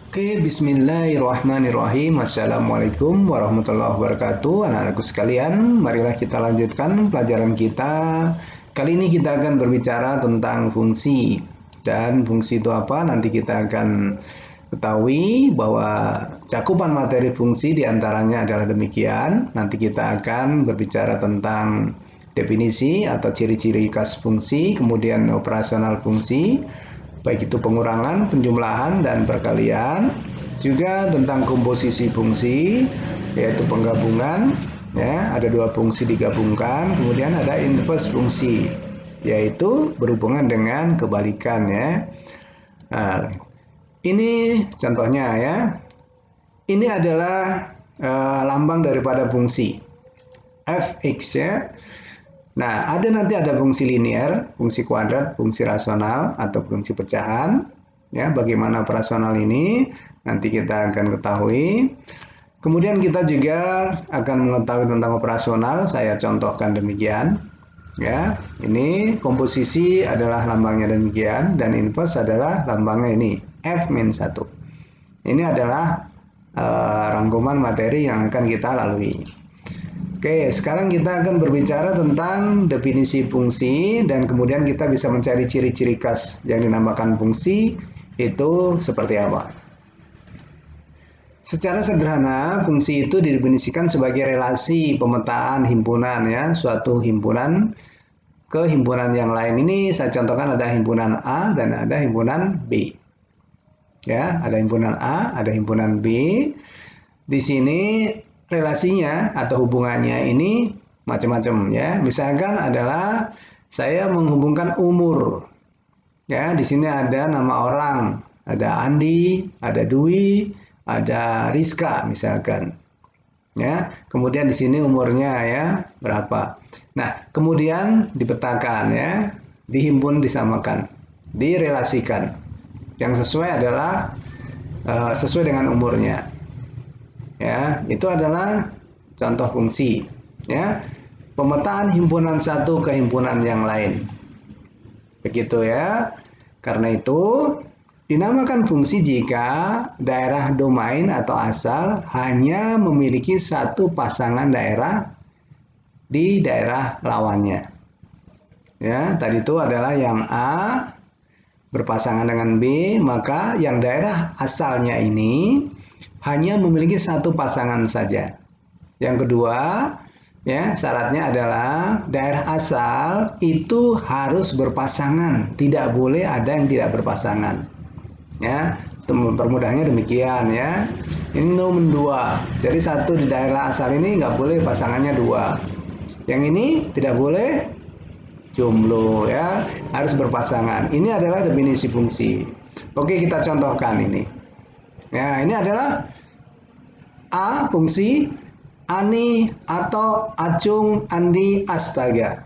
Oke, bismillahirrahmanirrahim. Assalamualaikum warahmatullahi wabarakatuh. Anak-anakku sekalian, marilah kita lanjutkan pelajaran kita. Kali ini kita akan berbicara tentang fungsi. Dan fungsi itu apa? Nanti kita akan ketahui bahwa cakupan materi fungsi diantaranya adalah demikian. Nanti kita akan berbicara tentang definisi atau ciri-ciri khas fungsi, kemudian operasional fungsi, baik itu pengurangan, penjumlahan, dan perkalian. Juga tentang komposisi fungsi, yaitu penggabungan, ya, ada dua fungsi digabungkan. Kemudian ada inverse fungsi, yaitu berhubungan dengan kebalikan, ya. Nah, ini contohnya, ya. Ini adalah lambang daripada fungsi fx, ya. Nah, nanti ada fungsi linear, fungsi kuadrat, fungsi rasional, atau fungsi pecahan. Ya, bagaimana operasional ini nanti kita akan ketahui. Kemudian kita juga akan mengetahui tentang operasional. Saya contohkan demikian. Ya, ini komposisi adalah lambangnya demikian, dan inverse adalah lambangnya ini f-1. Ini adalah rangkuman materi yang akan kita lalui. Oke, sekarang kita akan berbicara tentang definisi fungsi dan kemudian kita bisa mencari ciri-ciri khas yang dinamakan fungsi itu seperti apa. Secara sederhana, fungsi itu didefinisikan sebagai relasi pemetaan himpunan, ya, suatu himpunan ke himpunan yang lain. Ini saya contohkan ada himpunan A dan ada himpunan B. Ya, ada himpunan A, ada himpunan B. Di sini relasinya atau hubungannya ini macam-macam, ya. Misalkan adalah saya menghubungkan umur. Ya, di sini ada nama orang, ada Andi, ada Dwi, ada Rizka misalkan. Ya, kemudian di sini umurnya, ya, berapa. Nah, kemudian dipetakan, ya, dihimpun, disamakan, direlasikan. Yang sesuai adalah sesuai dengan umurnya. Ya, itu adalah contoh fungsi, ya. Pemetaan himpunan satu ke himpunan yang lain. Begitu, ya. Karena itu dinamakan fungsi jika daerah domain atau asal hanya memiliki satu pasangan daerah di daerah lawannya. Ya, tadi itu adalah yang A berpasangan dengan B, maka yang daerah asalnya ini hanya memiliki satu pasangan saja. Yang kedua, ya, syaratnya adalah daerah asal itu harus berpasangan, tidak boleh ada yang tidak berpasangan. Ya, permudahnya demikian, ya. Ini nomor 2. Jadi satu di daerah asal ini nggak boleh pasangannya 2. Yang ini tidak boleh jomblo, ya, harus berpasangan. Ini adalah definisi fungsi. Oke, kita contohkan ini. Ya, ini adalah A fungsi Ani atau Acung Andi Astaga.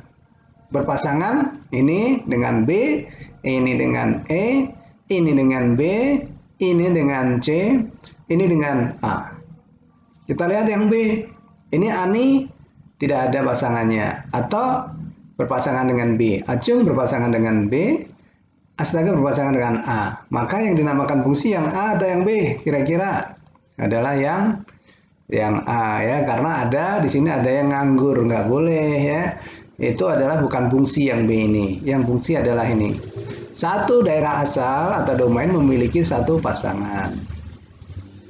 Berpasangan ini dengan B, ini dengan E, ini dengan B, ini dengan C, ini dengan A. Kita lihat yang B. Ini Ani tidak ada pasangannya atau berpasangan dengan B. Acung berpasangan dengan B, Astaga berpasangan dengan A. Maka yang dinamakan fungsi yang A atau yang B kira-kira adalah yang A, ya, karena ada di sini ada yang nganggur, nggak boleh, ya. Itu adalah bukan fungsi yang B ini. Yang fungsi adalah ini. Satu daerah asal atau domain memiliki satu pasangan.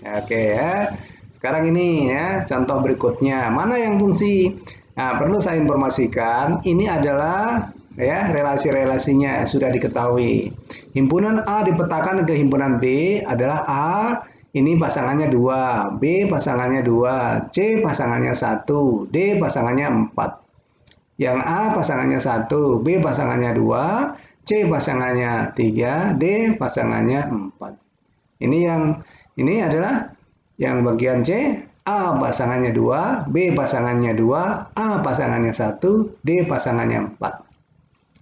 Oke, ya. Sekarang ini, ya, contoh berikutnya. Mana yang fungsi? Nah, perlu saya informasikan, ini adalah, ya, relasi-relasinya sudah diketahui. Himpunan A dipetakan ke himpunan B adalah A, ini pasangannya 2, B pasangannya 2, C pasangannya 1, D pasangannya 4. Yang A pasangannya 1, B pasangannya 2, C pasangannya 3, D pasangannya 4. Ini adalah Yang bagian C, A pasangannya 2, B pasangannya 2, A pasangannya 1, D pasangannya 4.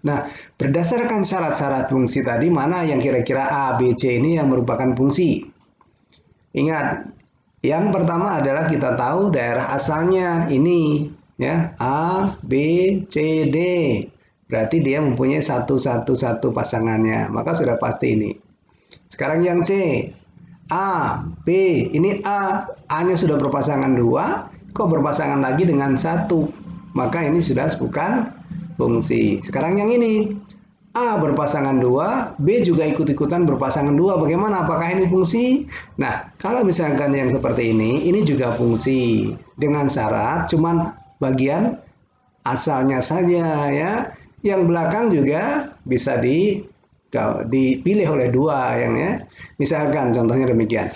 Nah, berdasarkan syarat-syarat fungsi tadi, mana yang kira-kira A, B, C ini yang merupakan fungsi? Ingat, yang pertama adalah kita tahu daerah asalnya ini, ya, A, B, C, D. Berarti dia mempunyai 1, 1, 1 pasangannya, maka sudah pasti ini. Sekarang yang C, A, B, ini A-nya sudah berpasangan 2, kok berpasangan lagi dengan 1, maka ini sudah bukan fungsi. Sekarang yang ini, A berpasangan 2, B juga ikut-ikutan berpasangan 2. Bagaimana? Apakah ini fungsi? Nah, kalau misalkan yang seperti ini juga fungsi. Dengan syarat, cuman bagian asalnya saja ya. Yang belakang juga bisa dipilih oleh 2 yang ya. Misalkan contohnya demikian.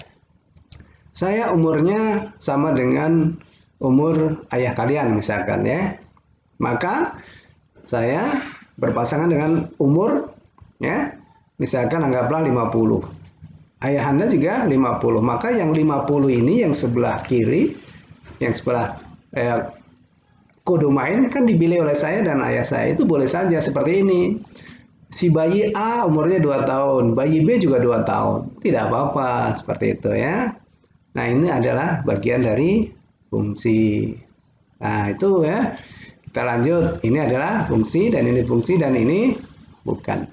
Saya umurnya sama dengan umur ayah kalian misalkan ya. Maka saya berpasangan dengan umur ya. Misalkan anggaplah 50. Ayah Anda juga 50. Maka yang 50 ini yang sebelah kiri, yang sebelah kodomain kan dipilih oleh saya dan ayah saya, itu boleh saja seperti ini. Si bayi A umurnya 2 tahun, bayi B juga 2 tahun. Tidak apa-apa seperti itu ya. Nah, ini adalah bagian dari fungsi. Nah, itu ya. Kita lanjut. Ini adalah fungsi dan ini fungsi dan ini bukan.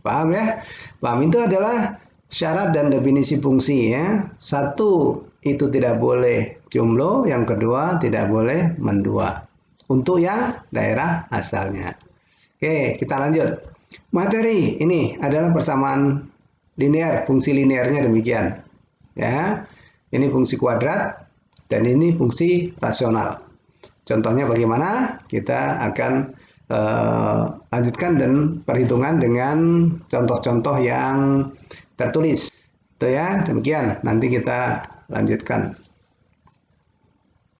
Paham ya? Paham, itu adalah syarat dan definisi fungsi ya. Satu, itu tidak boleh jumlah. Yang kedua, tidak boleh mendua. Untuk yang daerah asalnya. Oke, kita lanjut. Materi ini adalah persamaan linear, fungsi linearnya demikian. Ya, ini fungsi kuadrat dan ini fungsi rasional. Contohnya bagaimana? Kita akan lanjutkan dan perhitungan dengan contoh-contoh yang tertulis. Itu ya, demikian. Nanti kita lanjutkan.